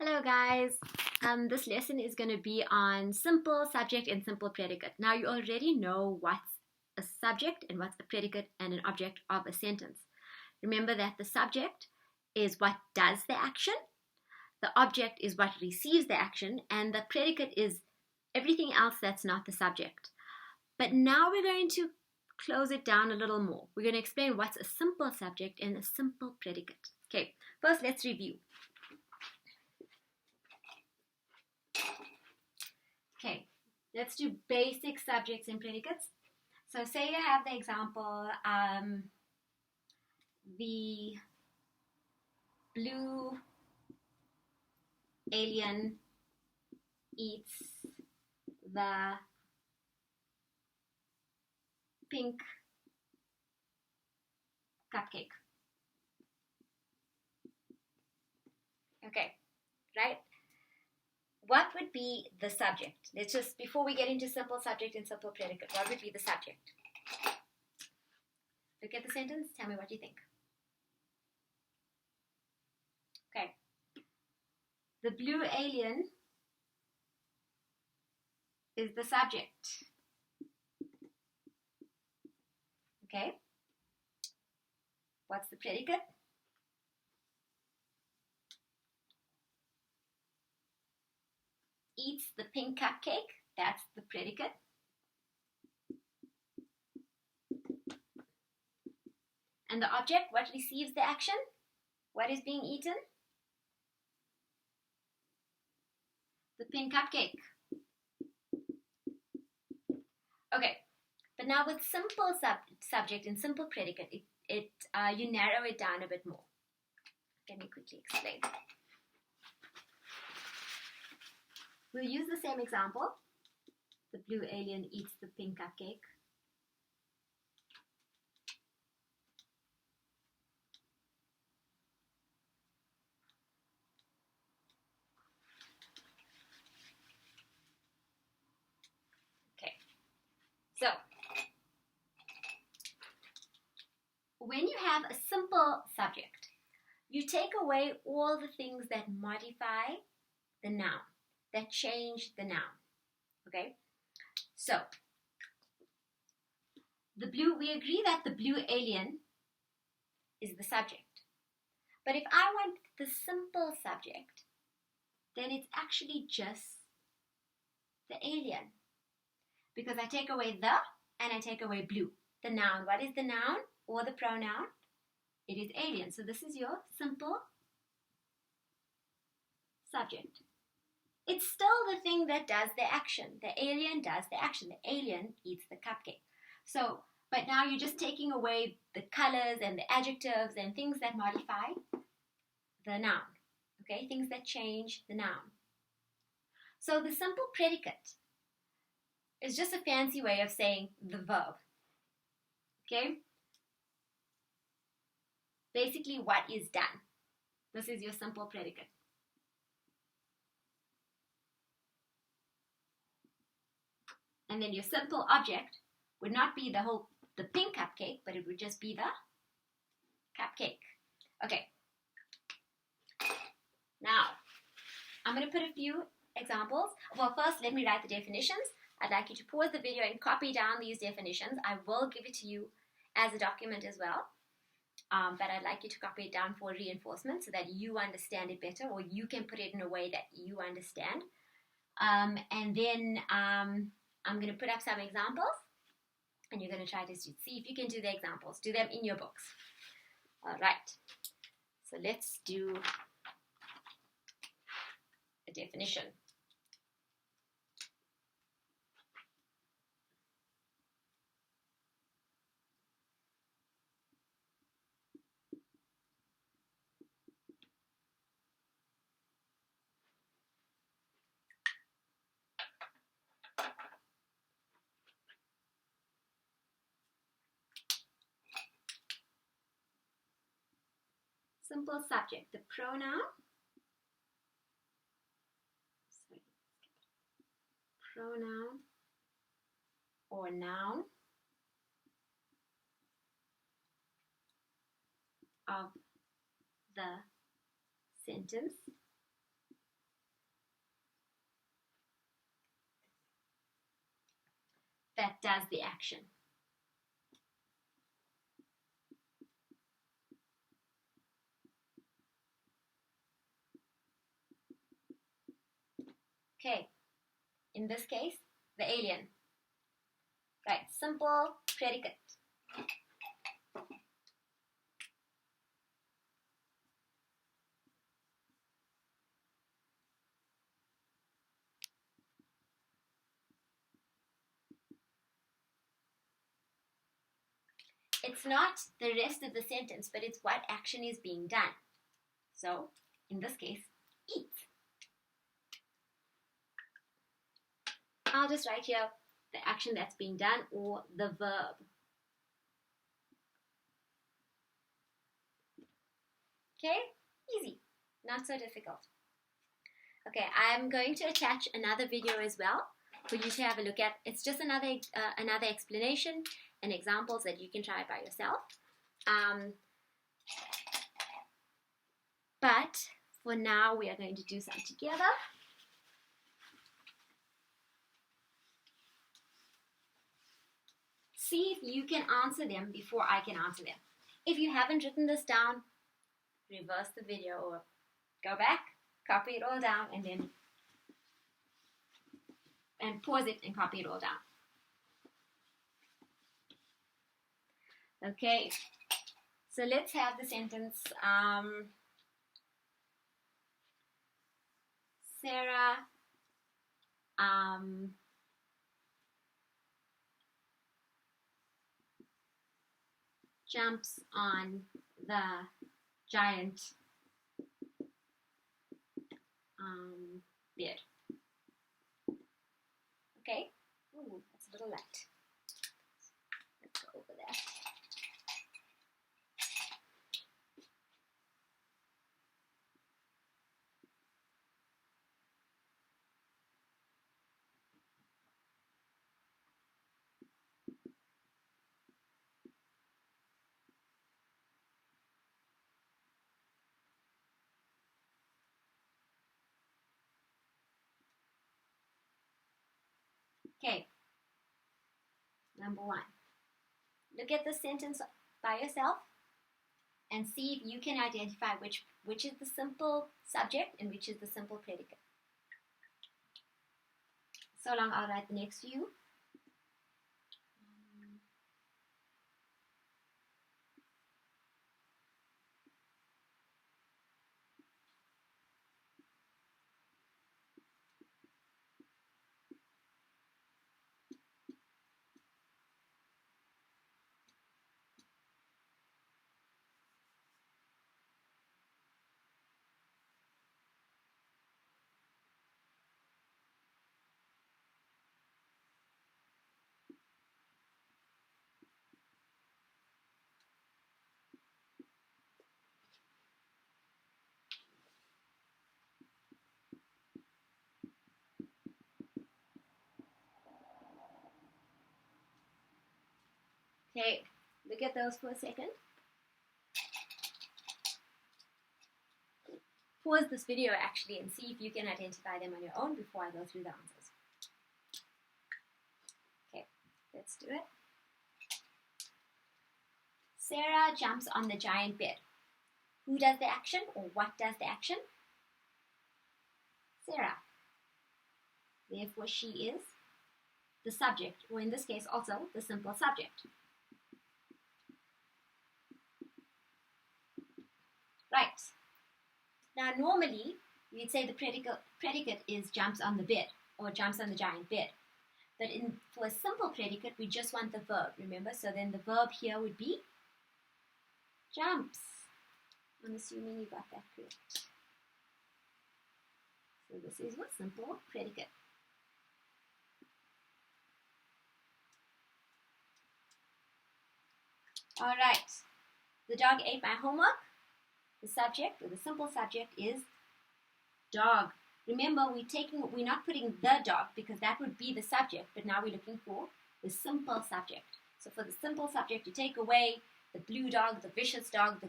Hello guys, this lesson is going to be on simple subject and simple predicate. Now you already know what's a subject and what's a predicate and an object of a sentence. Remember that the subject is what does the action, the object is what receives the action, and the predicate is everything else that's not the subject. But now we're going to close it down a little more. We're going to explain what's a simple subject and a simple predicate. Okay, first let's review. Okay, let's do basic subjects and predicates. So say you have the example, the blue alien eats the pink cupcake. Okay, right? What would be the subject? Let's just, before we get into simple subject and simple predicate, what would be the subject? Look at the sentence, tell me what you think. Okay. The blue alien is the subject. Okay. What's the predicate? Eats the pink cupcake. That's the predicate. And the object, what receives the action? What is being eaten? The pink cupcake. Okay, but now with simple subject and simple predicate, you narrow it down a bit more. Let me quickly explain. We'll use the same example. The blue alien eats the pink cupcake. Okay, so when you have a simple subject, you take away all the things that modify the noun, that change the noun. Okay, so we agree that the blue alien is the subject. But if I want the simple subject, then it's actually just the alien. Because I take away the and I take away blue. The noun, what is the noun or the pronoun? It is alien. So this is your simple subject. It's still the thing that does the action. The alien does the action. The alien eats the cupcake. So, but now you're just taking away the colors and the adjectives and things that modify the noun. Okay, things that change the noun. So the simple predicate is just a fancy way of saying the verb. Okay? Basically, what is done. This is your simple predicate. And then your simple object would not be the pink cupcake, but it would just be the cupcake. Okay. Now, I'm going to put a few examples. Well, first, let me write the definitions. I'd like you to pause the video and copy down these definitions. I will give it to you as a document as well. But I'd like you to copy it down for reinforcement so that you understand it better, or you can put it in a way that you understand. And then I'm going to put up some examples, and you're going to try to see if you can do the examples. Do them in your books. All right. So let's do a definition. Simple subject, the pronoun, or noun of the sentence that does the action. Okay, in this case, the alien. Right, simple predicate. It's not the rest of the sentence, but it's what action is being done. So, in this case, eat. I'll just write here the action that's being done or the verb. Okay, easy, not so difficult. Okay, I'm going to attach another video as well for you to have a look at. It's just another explanation and examples that you can try by yourself. But for now, we are going to do some together. See if you can answer them before I can answer them. If you haven't written this down, reverse the video or go back, copy it all down, and pause it and copy it all down. Okay, so let's have the sentence. Sarah jumps on the giant bed. Okay. Ooh, that's a little light. Let's go over that. Okay, number one. Look at the sentence by yourself and see if you can identify which is the simple subject and which is the simple predicate. So long, I'll write the next few. Okay, look at those for a second. Pause this video actually and see if you can identify them on your own before I go through the answers. Okay, let's do it. Sarah jumps on the giant bed. Who does the action or what does the action? Sarah. Therefore, she is the subject, or in this case also the simple subject. Right. Now normally you'd say the predicate is jumps on the bed or jumps on the giant bed. But for a simple predicate we just want the verb, remember? So then the verb here would be jumps. I'm assuming you got that correct. So this is your simple predicate. Alright, the dog ate my homework. The subject, or the simple subject, is dog. Remember, we're not putting the dog because that would be the subject, but now we're looking for the simple subject. So for the simple subject, you take away the blue dog, the vicious dog, the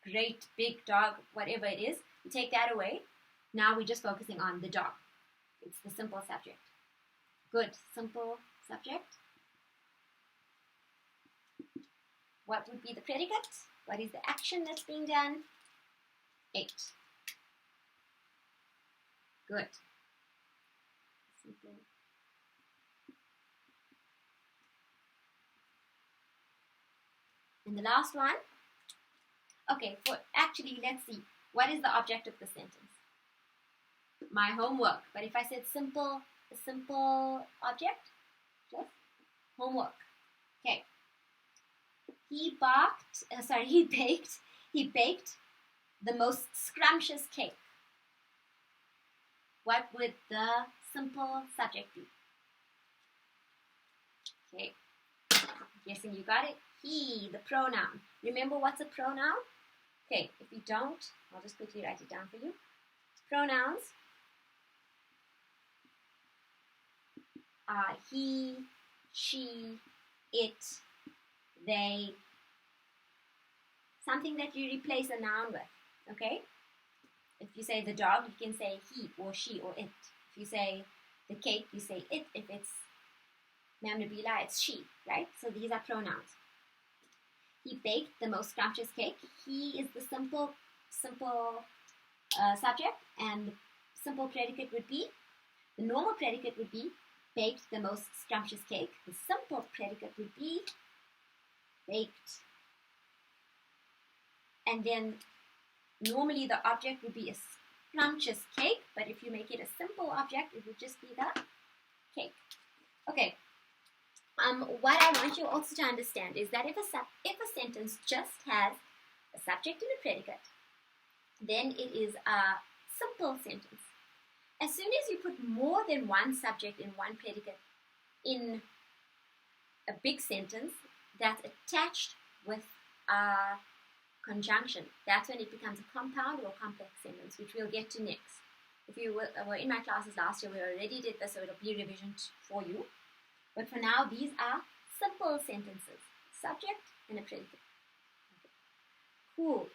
great big dog, whatever it is, you take that away. Now we're just focusing on the dog. It's the simple subject. Good, simple subject. What would be the predicate? What is the action that's being done? Ate. Good. Simple. And the last one. Okay, actually, let's see. What is the object of the sentence? My homework. But if I said simple, a simple object, just homework. Okay. He baked the most scrumptious cake. What would the simple subject be? Okay. Guessing you got it. He, the pronoun. Remember what's a pronoun? Okay, if you don't, I'll just quickly write it down for you. Pronouns are he, she, it, they, something that you replace a noun with, okay? If you say the dog, you can say he or she or it. If you say the cake, you say it. If it's Ma'am Nabila, it's she, right? So these are pronouns. He baked the most scrumptious cake. He is the simple subject, and the simple predicate would be, the normal predicate would be baked the most scrumptious cake. The simple predicate would be baked. And then normally the object would be a scrumptious cake, but if you make it a simple object, it would just be the cake. Okay. What I want you also to understand is that if a sentence just has a subject and a predicate, then it is a simple sentence. As soon as you put more than one subject and one predicate in a big sentence that's attached with a conjunction, that's when it becomes a compound or complex sentence, which we'll get to next. If you were in my classes last year, we already did this, so it'll be revision for you. But for now, these are simple sentences. Subject and a predicate. Okay. Cool.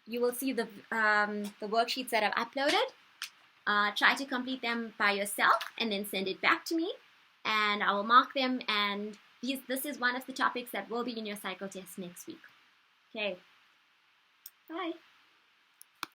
You will see the worksheets that I've uploaded. Try to complete them by yourself and then send it back to me. And I will mark them. And this is one of the topics that will be in your cycle test next week. Okay. Bye.